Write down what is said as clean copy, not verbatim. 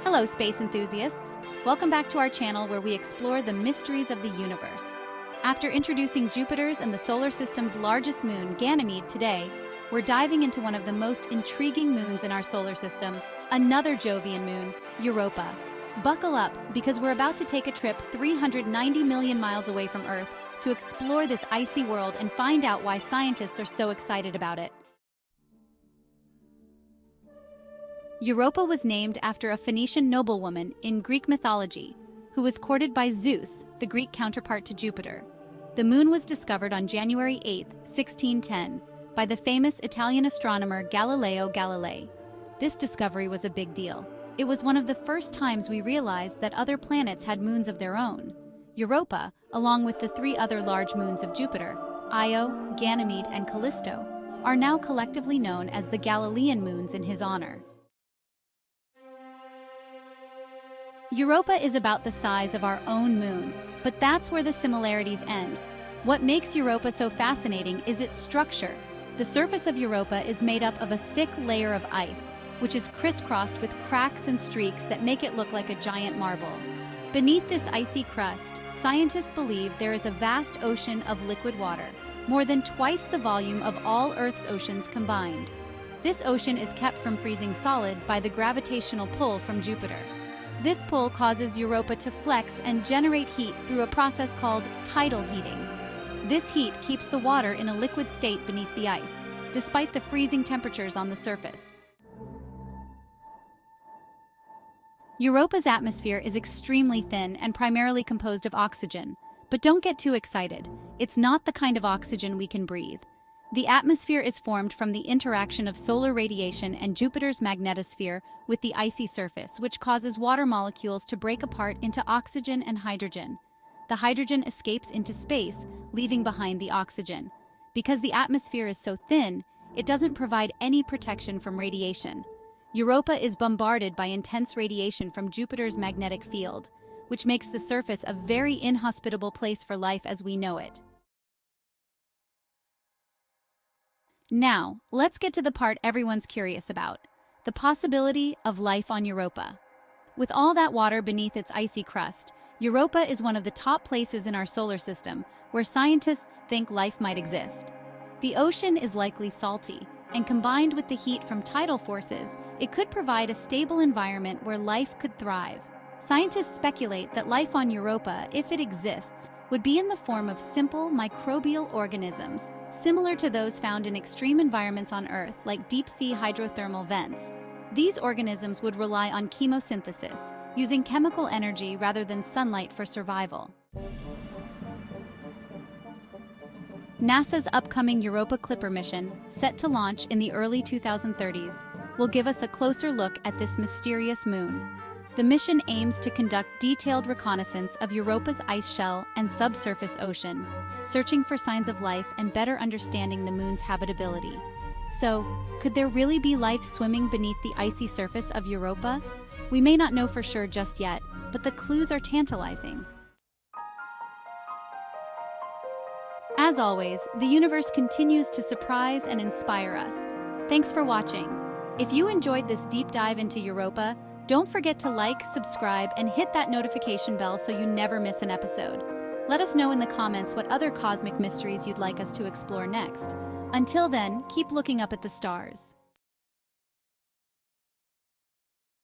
Hello, space enthusiasts! Welcome back to our channel where we explore the mysteries of the universe. After introducing Jupiter's and the solar system's largest moon, Ganymede, today, we're diving into one of the most intriguing moons in our solar system, another Jovian moon, Europa. Buckle up, because we're about to take a trip 390 million miles away from Earth to explore this icy world and find out why scientists are so excited about it. Europa was named after a Phoenician noblewoman in Greek mythology, who was courted by Zeus, the Greek counterpart to Jupiter. The moon was discovered on January 8, 1610, by the famous Italian astronomer Galileo Galilei. This discovery was a big deal. It was one of the first times we realized that other planets had moons of their own. Europa, along with the three other large moons of Jupiter, Io, Ganymede, and Callisto, are now collectively known as the Galilean moons in his honor. Europa is about the size of our own moon, but that's where the similarities end. What makes Europa so fascinating is its structure. The surface of Europa is made up of a thick layer of ice, which is crisscrossed with cracks and streaks that make it look like a giant marble. Beneath this icy crust, scientists believe there is a vast ocean of liquid water, more than twice the volume of all Earth's oceans combined. This ocean is kept from freezing solid by the gravitational pull from Jupiter. This pull causes Europa to flex and generate heat through a process called tidal heating. This heat keeps the water in a liquid state beneath the ice, despite the freezing temperatures on the surface. Europa's atmosphere is extremely thin and primarily composed of oxygen. But don't get too excited. It's not the kind of oxygen we can breathe. The atmosphere is formed from the interaction of solar radiation and Jupiter's magnetosphere with the icy surface, which causes water molecules to break apart into oxygen and hydrogen. The hydrogen escapes into space, leaving behind the oxygen. Because the atmosphere is so thin, it doesn't provide any protection from radiation. Europa is bombarded by intense radiation from Jupiter's magnetic field, which makes the surface a very inhospitable place for life as we know it. Now, let's get to the part everyone's curious about, the possibility of life on Europa. With all that water beneath its icy crust, Europa is one of the top places in our solar system where scientists think life might exist. The ocean is likely salty, and combined with the heat from tidal forces, it could provide a stable environment where life could thrive. Scientists speculate that life on Europa, if it exists, would be in the form of simple microbial organisms, similar to those found in extreme environments on Earth, like deep-sea hydrothermal vents. These organisms would rely on chemosynthesis, using chemical energy rather than sunlight for survival. NASA's upcoming Europa Clipper mission, set to launch in the early 2030s, will give us a closer look at this mysterious moon. The mission aims to conduct detailed reconnaissance of Europa's ice shell and subsurface ocean, searching for signs of life and better understanding the moon's habitability. So, could there really be life swimming beneath the icy surface of Europa? We may not know for sure just yet, but the clues are tantalizing. As always, the universe continues to surprise and inspire us. Thanks for watching. If you enjoyed this deep dive into Europa, don't forget to like, subscribe, and hit that notification bell so you never miss an episode. Let us know in the comments what other cosmic mysteries you'd like us to explore next. Until then, keep looking up at the stars.